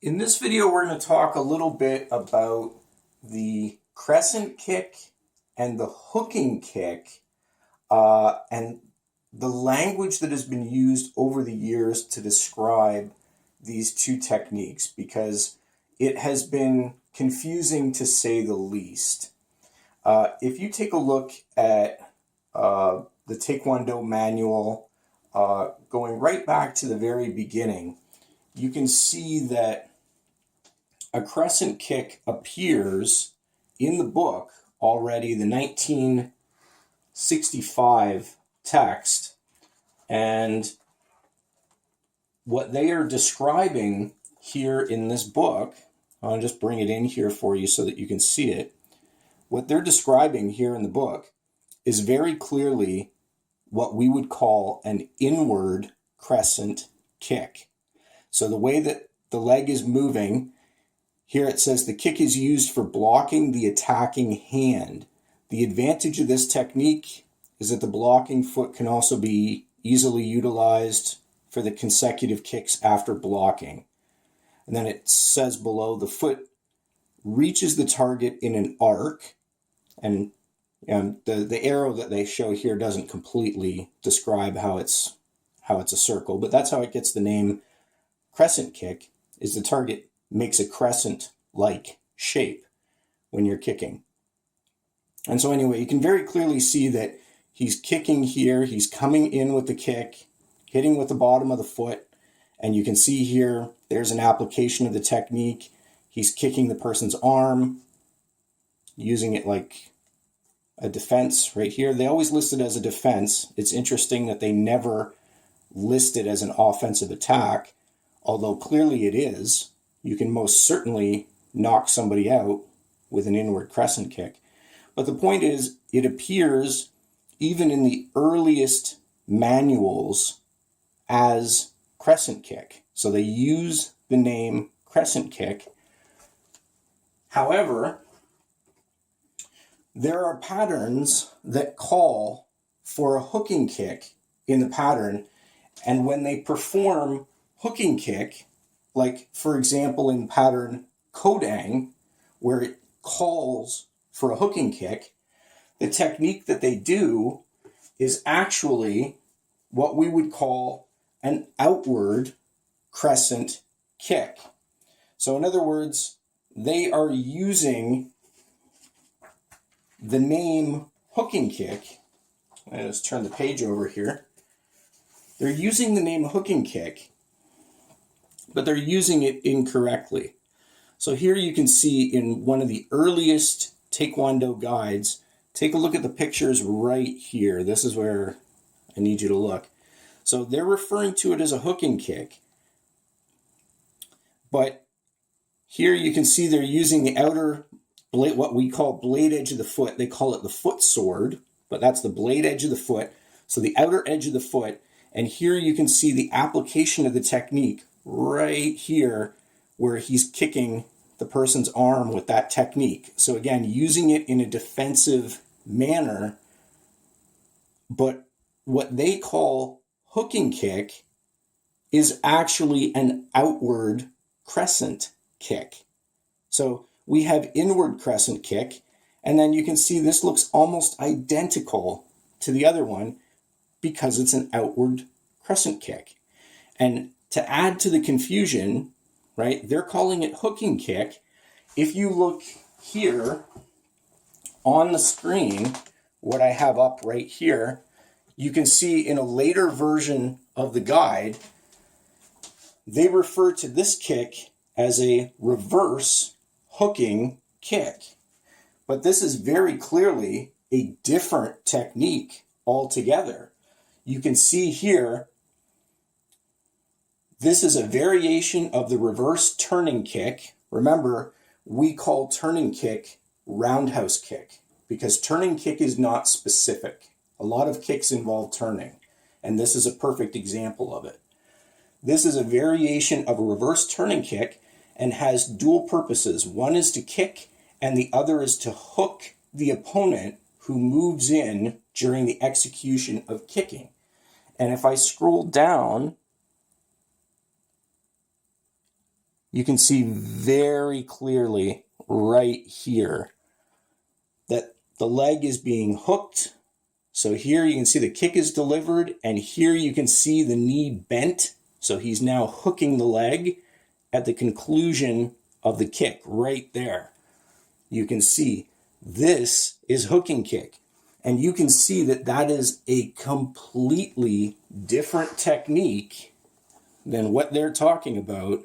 In this video, we're going to talk a little bit about the crescent kick and the hooking kick and the language that has been used over the years to describe these two techniques, because it has been confusing to say the least. If you take a look at the Taekwondo manual, going right back to the very beginning, you can see that a crescent kick appears in the book already, the 1965 text, and what they are describing here in this book, I'll just bring it in here for you so that you can see it. What they're describing here in the book is very clearly what we would call an inward crescent kick. So the way that the leg is moving, here it says the kick is used for blocking the attacking hand. The advantage of this technique is that the blocking foot can also be easily utilized for the consecutive kicks after blocking. And then it says below, the foot reaches the target in an arc, and the arrow that they show here doesn't completely describe how it's a circle, but that's how it gets the name crescent kick, is the target makes a crescent-like shape when you're kicking. And so anyway, you can very clearly see that he's kicking here, he's coming in with the kick, hitting with the bottom of the foot, and you can see here, there's an application of the technique. He's kicking the person's arm, using it like a defense right here. They always list it as a defense. It's interesting that they never list it as an offensive attack, although clearly it is. You can most certainly knock somebody out with an inward crescent kick. But the point is, it appears even in the earliest manuals as crescent kick. So they use the name crescent kick. However, there are patterns that call for a hooking kick in the pattern, and when they perform hooking kick, like for example in pattern Kodang, where it calls for a hooking kick, the technique that they do is actually what we would call an outward crescent kick. So in other words, they are using the name hooking kick. Let's turn the page over here. They're using the name hooking kick, but they're using it incorrectly. So here you can see in one of the earliest Taekwondo guides, take a look at the pictures right here. This is where I need you to look. So they're referring to it as a hooking kick, but here you can see they're using the outer blade, what we call blade edge of the foot. They call it the foot sword, but that's the blade edge of the foot. So the outer edge of the foot, and here you can see the application of the technique right here where he's kicking the person's arm with that technique. So again, using it in a defensive manner, but what they call hooking kick is actually an outward crescent kick. So we have inward crescent kick, and then you can see this looks almost identical to the other one because it's an outward crescent kick. And to add to the confusion, right, they're calling it hooking kick. If you look here on the screen, what I have up right here, you can see in a later version of the guide, they refer to this kick as a reverse hooking kick. But this is very clearly a different technique altogether. You can see here, this is a variation of the reverse turning kick. Remember, we call turning kick roundhouse kick because turning kick is not specific. A lot of kicks involve turning, and this is a perfect example of it. This is a variation of a reverse turning kick and has dual purposes. One is to kick, and the other is to hook the opponent who moves in during the execution of kicking. And if I scroll down, you can see very clearly right here that the leg is being hooked. So here you can see the kick is delivered, and here you can see the knee bent. So he's now hooking the leg at the conclusion of the kick right there. You can see this is hooking kick. And you can see that that is a completely different technique than what they're talking about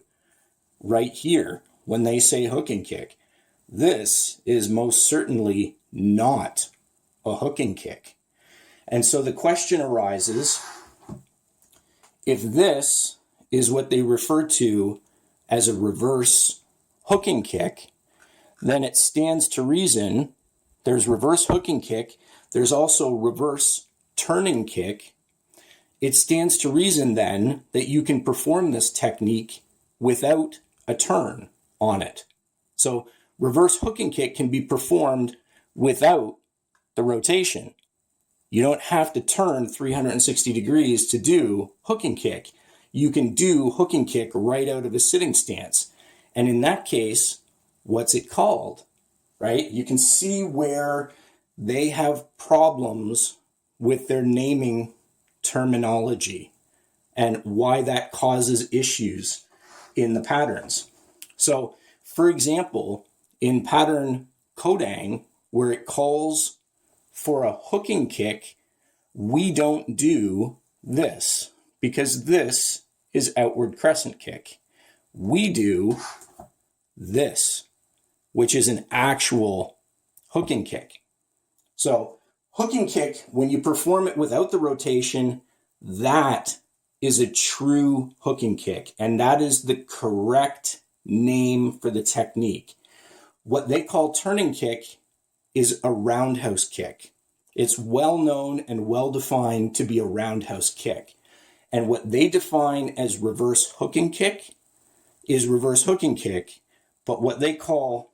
right here when they say hooking kick. This is most certainly not a hooking kick. And so the question arises, if this is what they refer to as a reverse hooking kick, then it stands to reason there's reverse hooking kick, there's also reverse turning kick. It stands to reason then that you can perform this technique without a turn on it. So reverse hooking kick can be performed without the rotation. You don't have to turn 360 degrees to do hooking kick. You can do hooking kick right out of a sitting stance. And in that case, what's it called, right? You can see where they have problems with their naming terminology and why that causes issues in the patterns. So, for example, in pattern Kodang, where it calls for a hooking kick, we don't do this because this is outward crescent kick. We do this, which is an actual hooking kick. So hooking kick, when you perform it without the rotation, that is a true hooking kick, and that is the correct name for the technique. What they call turning kick is a roundhouse kick. It's well known and well defined to be a roundhouse kick. And what they define as reverse hooking kick is reverse hooking kick, but what they call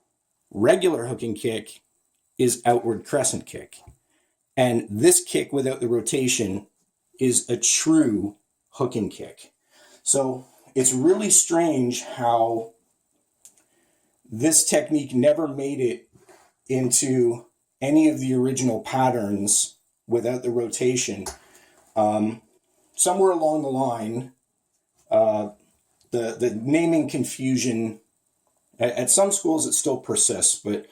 regular hooking kick is outward crescent kick. And this kick without the rotation is a true hooking kick. So it's really strange how this technique never made it into any of the original patterns without the rotation. Somewhere along the line, the naming confusion, at some schools it still persists, but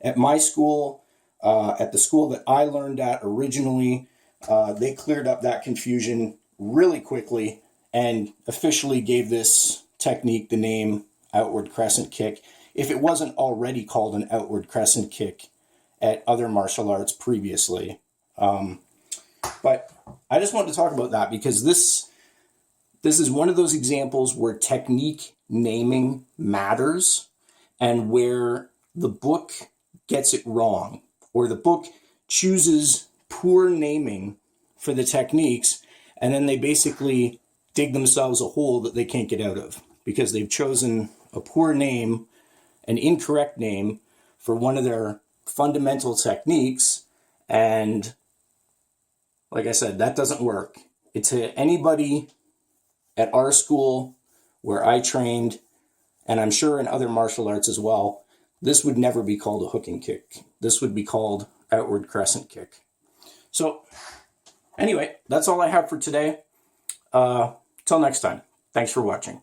at my school, at the school that I learned at originally, they cleared up that confusion really quickly and officially gave this technique the name outward crescent kick, if it wasn't already called an outward crescent kick at other martial arts previously. But I just wanted to talk about that because this is one of those examples where technique naming matters and where the book gets it wrong, or the book chooses poor naming for the techniques, and then they basically dig themselves a hole that they can't get out of because they've chosen a poor name, an incorrect name for one of their fundamental techniques. And like I said, that doesn't work. To anybody at our school where I trained, and I'm sure in other martial arts as well, this would never be called a hooking kick. This would be called outward crescent kick. So anyway, that's all I have for today. Till next time. Thanks for watching.